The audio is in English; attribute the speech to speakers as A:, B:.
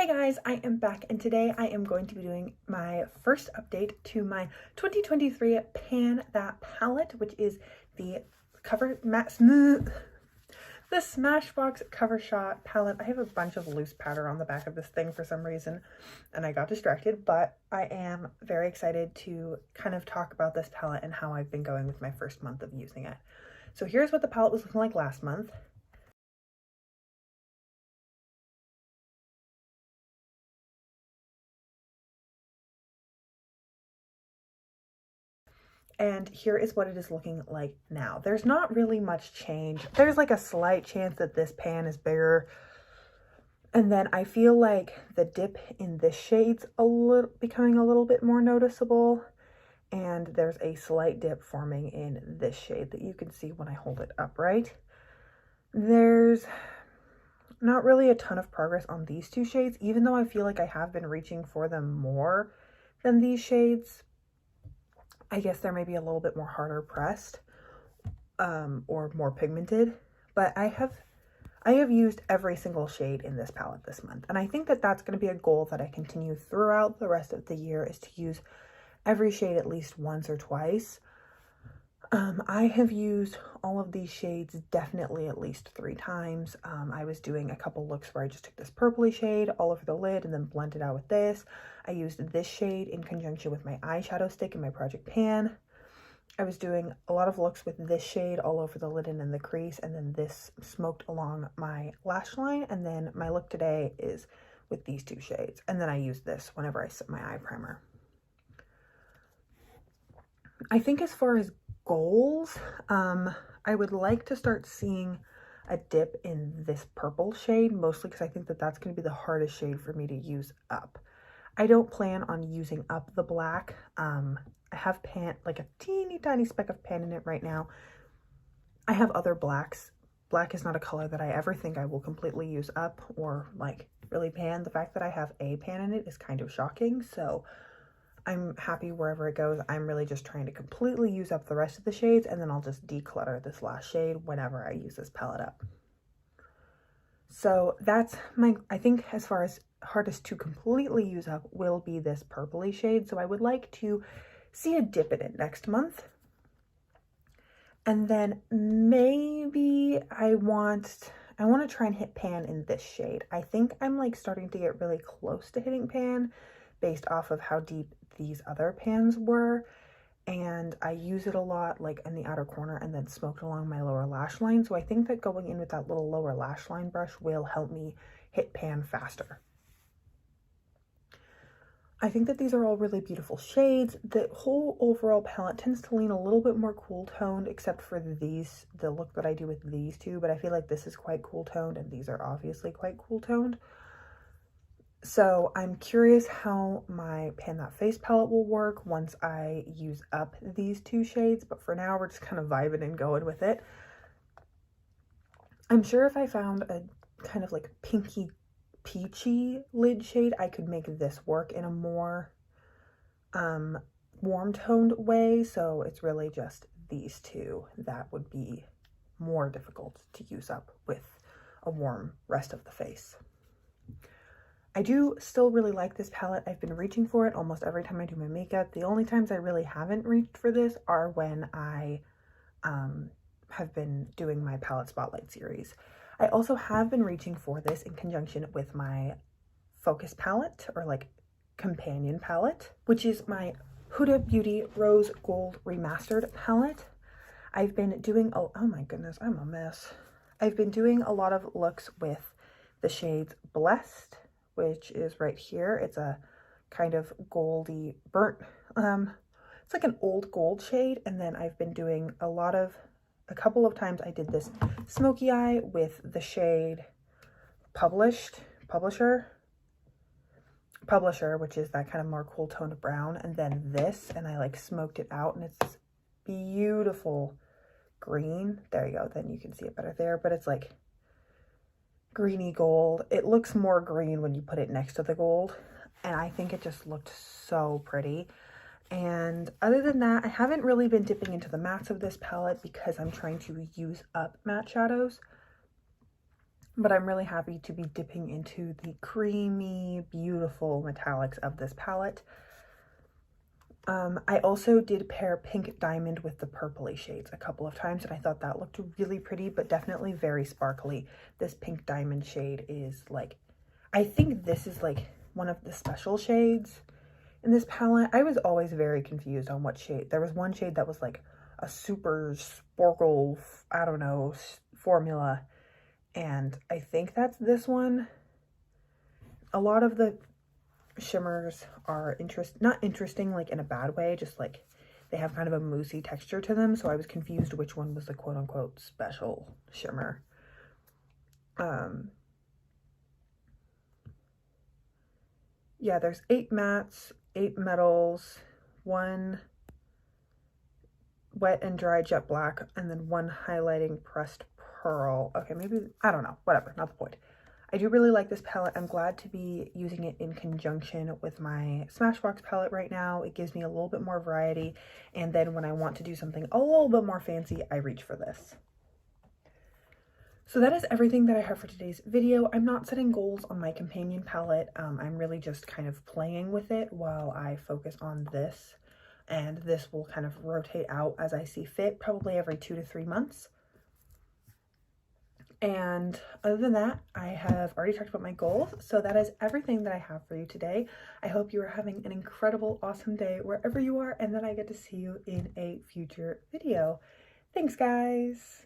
A: Hi guys, I am back and today I am going to be doing my first update to my 2023 Pan That palette, which is the the Smashbox Cover Shot palette. I have a bunch of loose powder on the back of this thing for some reason and I got distracted, but I am very excited to kind of talk about this palette and how I've been going with my first month of using it. So here's what the palette was looking like last month. And here is what it is looking like now. There's not really much change. There's like a slight chance that this pan is bigger. And then I feel like the dip in this shade's becoming a little bit more noticeable. And there's a slight dip forming in this shade that you can see when I hold it upright. There's not really a ton of progress on these two shades, even though I feel like I have been reaching for them more than these shades. I guess they're maybe a little bit more harder pressed or more pigmented, but I have used every single shade in this palette this month, and I think that that's going to be a goal that I continue throughout the rest of the year, is to use every shade at least once or twice. I have used all of these shades definitely at least 3 times. I was doing a couple looks where I just took this purpley shade all over the lid and then blended out with this. I used this shade in conjunction with my eyeshadow stick in my Project Pan. I was doing a lot of looks with this shade all over the lid and in the crease, and then this smoked along my lash line, and then my look today is with these 2 shades, and then I use this whenever I set my eye primer. I think as far as goals, I would like to start seeing a dip in this purple shade, mostly because I think that that's going to be the hardest shade for me to use up. I don't plan on using up the black. I have pan, like a teeny tiny speck of pan in it right now. I have other blacks. Black is not a color that I ever think I will completely use up or like really pan. The fact that I have a pan in it is kind of shocking, so I'm happy wherever it goes. I'm really just trying to completely use up the rest of the shades, and then I'll just declutter this last shade whenever I use this palette up. So that's I think as far as hardest to completely use up will be this purpley shade. So I would like to see a dip in it next month. And then maybe I want to try and hit pan in this shade. I think I'm like starting to get really close to hitting pan based off of how deep these other pans were, and I use it a lot like in the outer corner and then smoked along my lower lash line. So I think that going in with that little lower lash line brush will help me hit pan faster. I think that these are all really beautiful shades. The whole overall palette tends to lean a little bit more cool toned, except for the look that I do with these 2, but I feel like this is quite cool toned and these are obviously quite cool toned. So I'm curious how my Pan That Face palette will work once I use up these 2 shades, but for now we're just kind of vibing and going with it. I'm sure if I found a kind of like pinky peachy lid shade, I could make this work in a more warm toned way. So it's really just these 2 that would be more difficult to use up with a warm rest of the face. I do still really like this palette. I've been reaching for it almost every time I do my makeup. The only times I really haven't reached for this are when I have been doing my palette spotlight series. I also have been reaching for this in conjunction with my Focus palette, or like companion palette, which is my Huda Beauty Rose Gold Remastered palette. I've been doing, oh my goodness, I'm a mess. I've been doing a lot of looks with the shades Blessed, which is right here. It's a kind of goldy burnt, it's like an old gold shade. And then I've been doing a couple of times I did this smoky eye with the shade Publisher, which is that kind of more cool toned brown. And then this, and I like smoked it out, and it's this beautiful green. There you go, then you can see it better there, but it's like greeny gold. It looks more green when you put it next to the gold, and I think it just looked so pretty. And other than that, I haven't really been dipping into the mattes of this palette because I'm trying to use up matte shadows. but I'm really happy to be dipping into the creamy, beautiful metallics of this palette. I also did pair Pink Diamond with the purpley shades a couple of times, and I thought that looked really pretty, but definitely very sparkly. This Pink Diamond shade is like, I think this is like one of the special shades in this palette. I was always very confused on what shade. There was one shade that was like a super sparkle, I don't know, formula, and I think that's this one. A lot of the shimmers are not interesting like in a bad way, just like they have kind of a moussey texture to them, so I was confused which one was the quote-unquote special shimmer. Yeah, there's 8 mattes, 8 metals, 1 wet and dry jet black, and then 1 highlighting pressed pearl. Okay, maybe, I don't know, whatever, not the point. I do really like this palette. I'm glad to be using it in conjunction with my Smashbox palette right now. It gives me a little bit more variety, and then when I want to do something a little bit more fancy, I reach for this. So that is everything that I have for today's video. I'm not setting goals on my companion palette. I'm really just kind of playing with it while I focus on this, and this will kind of rotate out as I see fit, probably every 2 to 3 months. And other than that, I have already talked about my goals. So that is everything that I have for you today. I hope you are having an incredible, awesome day wherever you are, and that I get to see you in a future video. Thanks, guys.